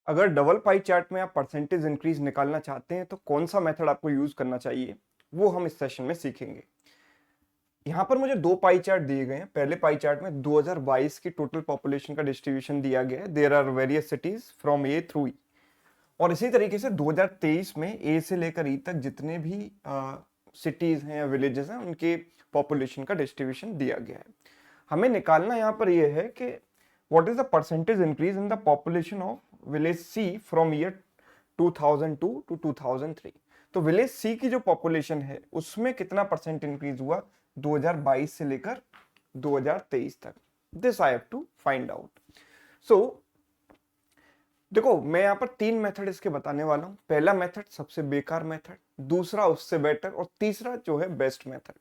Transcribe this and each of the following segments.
अगर double pie chart में आप परसेंटेज इंक्रीज निकालना चाहते हैं तो कौन सा मेथड आपको यूज करना चाहिए वो हम इस सेशन में सीखेंगे। यहाँ पर मुझे दो पाई चार्ट दिए गए हैं। पहले पाई चार्ट में 2022 की टोटल पॉपुलेशन का डिस्ट्रीब्यूशन दिया गया है। There are various cities from A through E. और इसी तरीके से 2023 में ए से लेकर ई तक जितने भी सिटीज हैं या विलेजेस हैं उनके पॉपुलेशन का डिस्ट्रीब्यूशन दिया गया है। हमें निकालना यहाँ पर यह है कि what is the percentage increase in the population of village C from year 2002 to 2003। तो विलेज सी की जो पॉपुलेशन है उसमें कितना परसेंट इंक्रीज हुआ 2022 से लेकर 2023 तक। This I have to find out. So देखो, मैं यहाँ पर तीन मेथड इसके बताने वाला हूं। पहला मेथड सबसे बेकार मेथड, दूसरा उससे बेटर, और तीसरा जो है बेस्ट मेथड।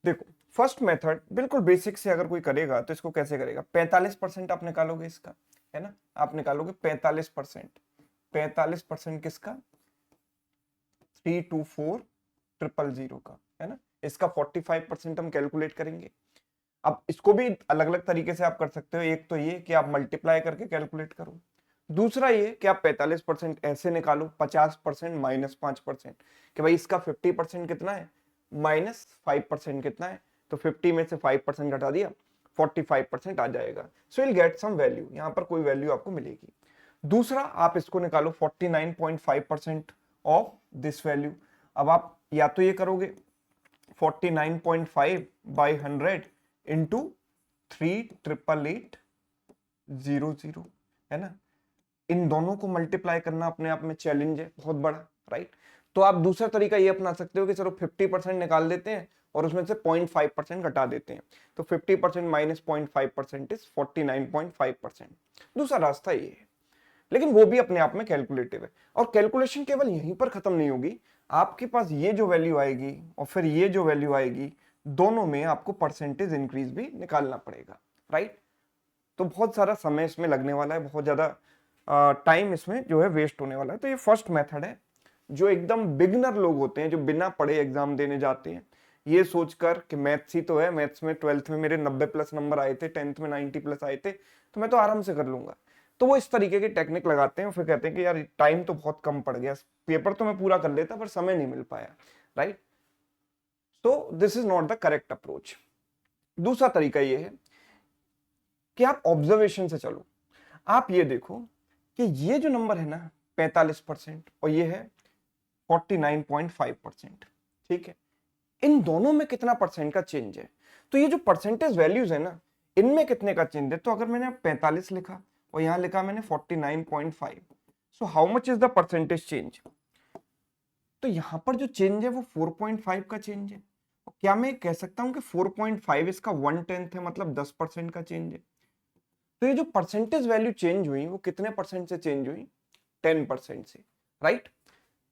देखो, फर्स्ट मेथड बिल्कुल बेसिक से अगर कोई करेगा तो इसको कैसे करेगा। 45% आप निकालोगे इसका, है ना। आप निकालोगे 45%। 45% किसका? 324000 का, है ना। इसका 45% हम कैलकुलेट करेंगे। अब इसको भी अलग अलग तरीके से आप कर सकते हो। एक तो ये कि आप मल्टीप्लाई करके कैलकुलेट करो, दूसरा ये कि आप 45% ऐसे निकालो, 50% माइनस 5%, कि भाई इसका 50% कितना है माइनस 5% कितना है। तो 50 में से 5% घटा दिया, 45% आ जाएगा। So will get some value, यहाँ पर कोई वैल्यू आपको मिलेगी। दूसरा, आप इसको निकालो 49.5% ऑफ दिस वैल्यू। अब आप या तो ये करोगे 49.5 बाई 100 इंटू 38880, है ना। इन दोनों को मल्टीप्लाई करना अपने आप में चैलेंज है बहुत बड़ा, राइट। तो आप दूसरा तरीका ये अपना सकते हो कि चलो 50% निकाल देते हैं और उसमें से 0.5% घटा देते हैं। तो 50% माइनस 0.5% इज 49.5%। दूसरा रास्ता ये है, लेकिन वो भी अपने आप में कैलकुलेटिव है। और कैलकुलेशन केवल यहीं पर खत्म नहीं होगी। आपके पास ये जो वैल्यू आएगी और फिर ये जो वैल्यू आएगी, दोनों में आपको परसेंटेज इंक्रीज भी निकालना पड़ेगा, राइट। तो बहुत सारा समय इसमें लगने वाला है, बहुत ज्यादा टाइम इसमें जो है वेस्ट होने वाला है। तो ये फर्स्ट मेथड है जो एकदम बिगनर लोग होते हैं, जो बिना पढ़े एग्जाम देने जाते हैं ये सोचकर कि मैथ्स ही तो है, मैथ्स में 12th में मेरे 90+ नंबर आए थे, 10th में 90+ आए थे, तो मैं तो आराम से कर लूंगा। तो वो इस तरीके की टेक्निक लगाते हैं, फिर कहते हैं कि यार टाइम तो बहुत कम पड़ गया, पेपर तो मैं पूरा कर लेता पर समय नहीं मिल पाया, राइट। तो this is not the correct approach. दूसरा तरीका ये है कि आप ऑब्जर्वेशन से चलो। आप ये देखो कि ये जो नंबर है ना 45% और ये है 49.5%, ठीक है। इन दोनों में कितना परसेंट का चेंज है। तो ये जो परसेंटेज वैल्यूज है ना, इनमें कितने का चेंज है। तो अगर मैंने 45 लिखा और यहां लिखा मैंने 49.5, so how much is the percentage change. तो यहां पर जो चेंज है वो 4.5 का चेंज है। और क्या मैं कह सकता हूं कि 4.5 इसका 1/10 है, मतलब 10% का चेंज है। तो ये जो परसेंटेज वैल्यू चेंज हुई वो कितने परसेंट से चेंज हुई? 10% से, राइट।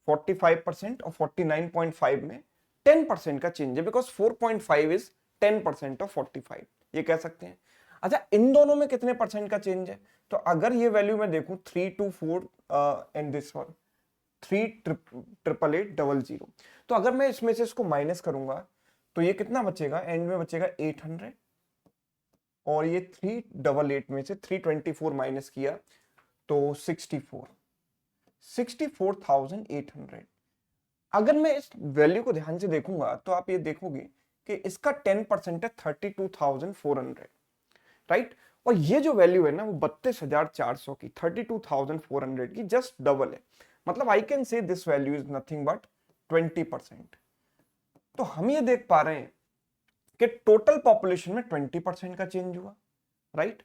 45% और 49.5 में 10% का चेंज है, बिकॉज 4.5 इज 10% ऑफ 45, ये कह सकते हैं। अच्छा, इन दोनों में कितने परसेंट का चेंज है। तो अगर ये वैल्यू मैं देखूं 324 एंड दिस वन 38880, तो अगर मैं इसमें से इसको माइनस करूंगा तो ये कितना बचेगा, एंड में बचेगा 800। और ये 388 में से 324 माइनस किया तो 64,800। अगर मैं इस वैल्यू को ध्यान से देखूंगा तो आप ये देखोगे कि इसका 10% है 32,400, राइट। और ये जो वैल्यू है ना वो 32,400 की, 32,400 की जस्ट डबल है। मतलब I can say this value is nothing but 20%। तो हम ये देख पा रहे हैं कि टोटल पॉपुलेशन में 20% का चेंज हुआ, राइट।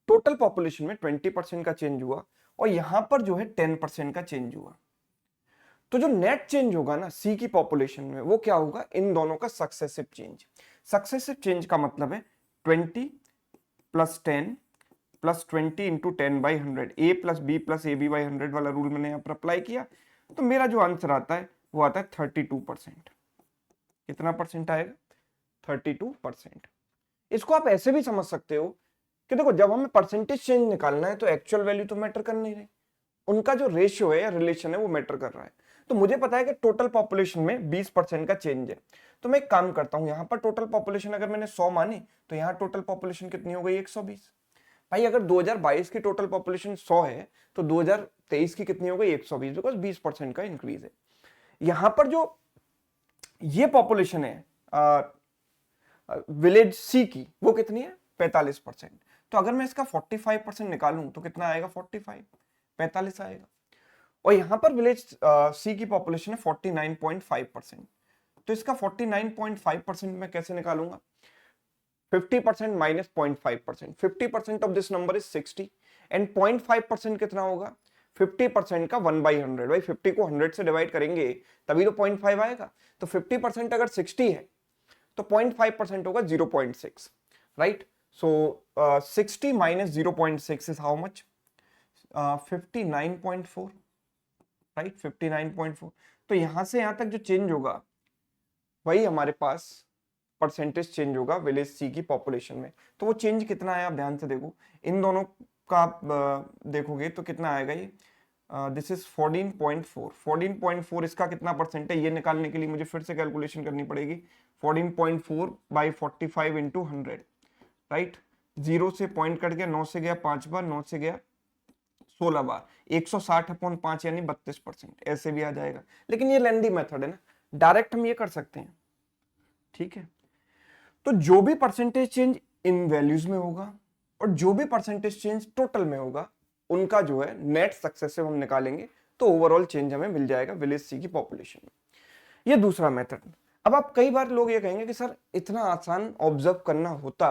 टोटल पॉपुलेशन में 20% का चेंज हुआ और यहां पर जो है 10% का चेंज हुआ। तो जो नेट चेंज होगा ना सी की पॉपुलेशन में वो क्या होगा, इन दोनों का सक्सेसिव चेंज। सक्सेसिव चेंज का मतलब है 20 plus 10 plus 20 into 10/100, A plus B plus A B by 100 वाला रूल मैंने यहाँ पर अप्लाई किया। तो मेरा जो आंसर आता है वो आता है 32%। कितना परसेंट आएगा? 32%। इसको आप ऐसे भी समझ सकते हो कि देखो, जब हमें परसेंटेज चेंज निकालना है तो एक्चुअल वैल्यू तो मैटर कर नहीं रही, उनका जो रेशियो है या रिलेशन है वो मैटर कर रहा है। तो मुझे पता है कि टोटल पॉपुलेशन में 20% का चेंज है। तो मैं एक काम करता हूं, यहां पर टोटल पॉपुलेशन अगर मैंने 100 मानी तो यहां टोटल पॉपुलेशन कितनी हो गई? 120। भाई अगर 2022 की टोटल पॉपुलेशन 100 है तो 2023 की कितनी हो गई 120, बिकॉज 20% का इंक्रीज है। यहां पर जो ये पॉपुलेशन है विलेज सी की, वो कितनी है 45%। तो अगर मैं इसका 45% निकालूं तो कितना आएगा 45 आएगा। और यहां पर विलेज सी की पॉपुलेशन है 49.5%। तो इसका 49.5% मैं कैसे निकालूंगा, 50% minus 0.5%, 50% of this number is 60 and 0.5% कितना होगा 50% का 1/100। भाई 50 को 100 से डिवाइड करेंगे तभी तो 0.5 आएगा। तो 50% अगर 60 है तो 0.5% होगा 0.6, right. So 60 minus 0.6 is how much 59.4, right 59.4। तो यहां से यहां तक जो चेंज होगा वही हमारे पास परसेंटेज चेंज होगा विलेज सी की पॉपुलेशन में। तो वो चेंज कितना है आप ध्यान से देखो, इन दोनों का आप देखोगे तो कितना आएगा ये, दिस इज 14.4, 14.4 इसका कितना परसेंट है ये निकालने के लिए मुझे फिर से कैलकुलेशन करनी पड़ेगी। 14.4 बाई 45 इंटू 100, राइट। 0 से पॉइंट कट गया, 9 से गया 5 बार, 9 से गया 16 बार, 160/5 यानी 32%, ऐसे भी आ जाएगा। लेकिन ये लेंदी मेथड है ना, डायरेक्ट हम ये कर सकते हैं, ठीक है। तो जो भी परसेंटेज चेंज इन वैल्यूज में होगा और जो भी परसेंटेज चेंज टोटल में होगा, उनका जो है नेट सक्सेसिव हम निकालेंगे तो ओवरऑल चेंज हमें मिल जाएगा विलेज सी की पॉपुलेशन में। ये दूसरा मेथड। अब आप कई बार लोग ये कहेंगे कि सर इतना आसान ऑब्जर्व करना होता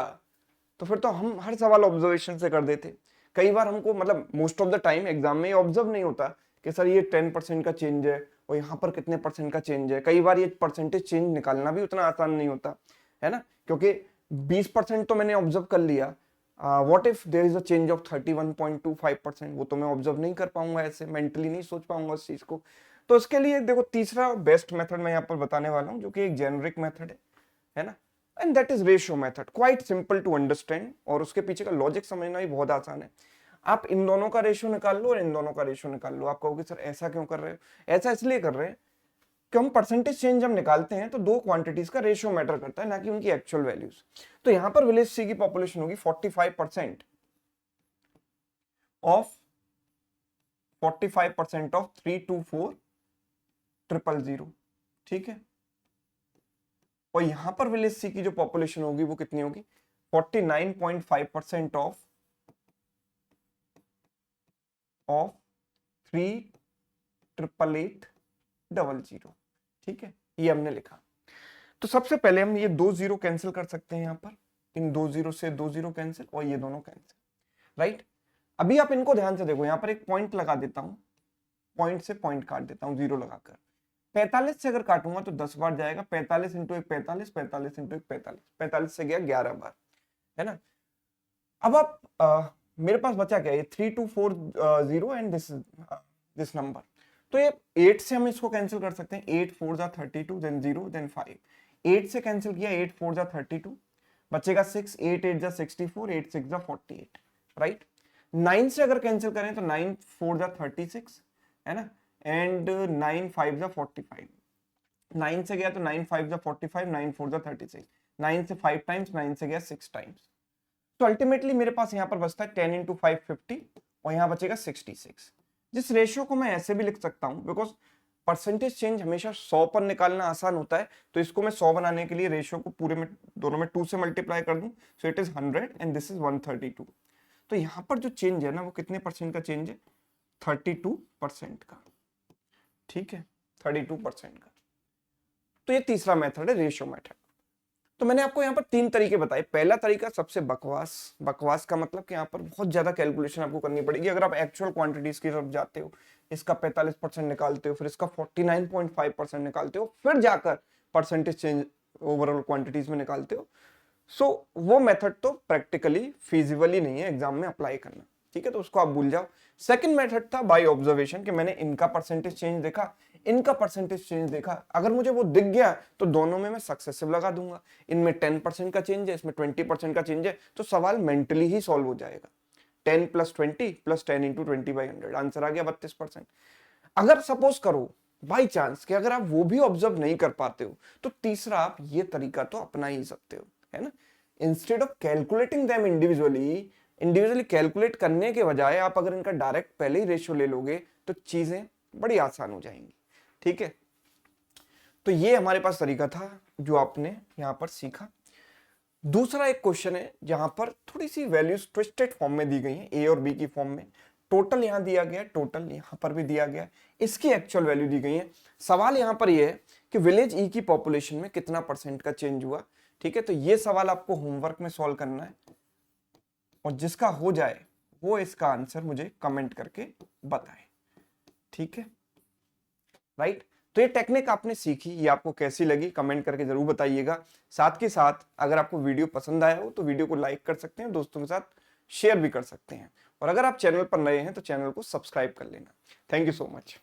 तो फिर तो हम हर सवाल ऑब्जर्वेशन से कर देते। कई बार हमको मतलब most of the time exam में ऑब्जर्व नहीं होता कि सर ये 10% का चेंज है और यहाँ पर कितने परसेंट का चेंज है। कई बार ये परसेंटेज चेंज निकालना भी उतना आसान नहीं होता है ना, क्योंकि 20% तो मैंने ऑब्जर्व कर लिया, what if there is a change of 31.25%, वो तो मैं ऑब्जर्व नहीं कर पाऊंगा, ऐसे मेंटली नहीं सोच पाऊंगा उस चीज को। तो इसके लिए देखो तीसरा बेस्ट मेथड मैं यहाँ पर बताने वाला हूँ जो कि एक जेनरिक मेथड है ना, and that is ratio method, quite simple to understand और उसके पीछे का लॉजिक समझना भी बहुत आसान है। आप इन दोनों का रेशियो निकाल लो और इन दोनों का रेशियो निकाल लो। आप कहोगे सर ऐसा क्यों कर रहे हो, ऐसा इसलिए कर रहे हैं कि हम परसेंटेज चेंज जब निकालते हैं तो दो क्वांटिटीज का रेशियो मैटर करता है, ना कि उनकी एक्चुअल वैल्यूज। तो यहां पर विलेज सी की पॉपुलेशन होगी 45% ऑफ 324,000,000, ठीक है। और यहां पर विलेज सी की जो पॉपुलेशन होगी वो कितनी होगी 49.5% ऑफ 3,888,000, ठीक है। ये हमने लिखा। तो सबसे पहले हम ये 2 0 कैंसिल कर सकते हैं, यहां पर इन 2 0 से 2 0 कैंसिल और ये दोनों कैंसिल, राइट। अभी आप इनको ध्यान से देखो, यहां पर एक पॉइंट लगा देता हूं, पॉइंट से पॉइंट काट देता हूं जीरो लगाकर। 45 से अगर काटूंगा तो 10 बार जाएगा, 45 इंटू एक 45, 45 इंटू एक 45, 45 से गया 11 बार, है ना। अब आप मेरे पास बचा क्या, ये 3240 एंड दिस नंबर। तो ये 8 से हम इसको कैंसिल कर सकते हैं, 8 4 जा 32, देन 0 देन 5, 8 से कैंसिल किया, 8 4 जा 32, बचेगा 6, 8 8 जा 64, 8 6 जा 48, राइट। 9 से अगर कैंसिल करें तो 9 4 जा 36, है ना, एंड 9 5 जा 45, 9 से गया तो 9 5 जा 45, 9 4 जा 36, 9 से 5 टाइम्स, 9 से गया 6 टाइम्स। तो अल्टीमेटली मेरे पास यहाँ पर बचता है 10 इंटू 5 50 और यहाँ बचेगा 66। जिस रेशियो को मैं ऐसे भी लिख सकता हूँ, बिकॉज परसेंटेज चेंज हमेशा 100 पर निकालना आसान होता है, तो इसको मैं 100 बनाने के लिए रेशियो को पूरे में दोनों में 2 से मल्टीप्लाई कर दूं, so it is 100 and this is 132। तो यहाँ पर जो चेंज है ना वो कितने परसेंट का चेंज है, 32% का, ठीक है, 32% का। तो ये तीसरा मेथड है रेशियो मेथड। तो मैंने आपको यहाँ पर 3 तरीके बताए। पहला तरीका सबसे बकवास का मतलब कि यहाँ पर बहुत ज्यादा कैलकुलेशन आपको करनी पड़ेगी। अगर आप एक्चुअल क्वांटिटीज की तरफ जाते हो, इसका 45% निकालते हो, फिर इसका 49.5% निकालते हो, फिर जाकर परसेंटेज चेंज ओवरऑल क्वांटिटीज में निकालते हो, सो वो मेथड तो प्रैक्टिकली फिजिबल नहीं है एग्जाम में अप्लाई करना, ठीक है, तो उसको आप भूल जाओ। सेकंड मेथड था बाय ऑब्जर्वेशन, कि मैंने इनका परसेंटेज चेंज देखा, इनका परसेंटेज चेंज देखा, अगर मुझे वो दिख गया तो दोनों में मैं सक्सेसिव लगा दूंगा। इनमें 10% का चेंज है, इसमें 20% का चेंज है, तो सवाल मेंटली ही सॉल्व हो जाएगा। 10 + 20 + 10 इंटू 20/100, आंसर आ गया 32%। अगर सपोज करो बाई चांस कि अगर आप वो भी ऑब्जर्व नहीं कर पाते हो, तो तीसरा आप ये तरीका तो अपना ही सकते हो, है ना। Instead of calculating them individually, individually calculate करने के बजाय आप अगर इनका डायरेक्ट पहले ही रेशियो ले लोगे तो चीजें बड़ी आसान हो जाएंगी। ठीक है, तो ये हमारे पास तरीका था जो आपने यहां पर सीखा। दूसरा एक क्वेश्चन है जहां पर थोड़ी सी वैल्यूज ट्विस्टेड फॉर्म में दी गई हैं, ए और बी की फॉर्म में। टोटल यहां दिया गया है, टोटल यहां पर भी दिया गया है, इसकी एक्चुअल वैल्यू दी गई है। सवाल यहां पर ये है कि विलेज ई की पॉपुलेशन में कितना % का चेंज हुआ। ठीक है, तो ये सवाल आपको होमवर्क में सॉल्व करना है और जिसका हो जाए वो इसका आंसर मुझे कमेंट करके बताए। ठीक है, राइट। तो ये टेक्निक आपने सीखी, ये आपको कैसी लगी कमेंट करके जरूर बताइएगा। साथ के साथ अगर आपको वीडियो पसंद आया हो तो वीडियो को लाइक कर सकते हैं, दोस्तों के साथ शेयर भी कर सकते हैं, और अगर आप चैनल पर नए हैं तो चैनल को सब्सक्राइब कर लेना। Thank you so much.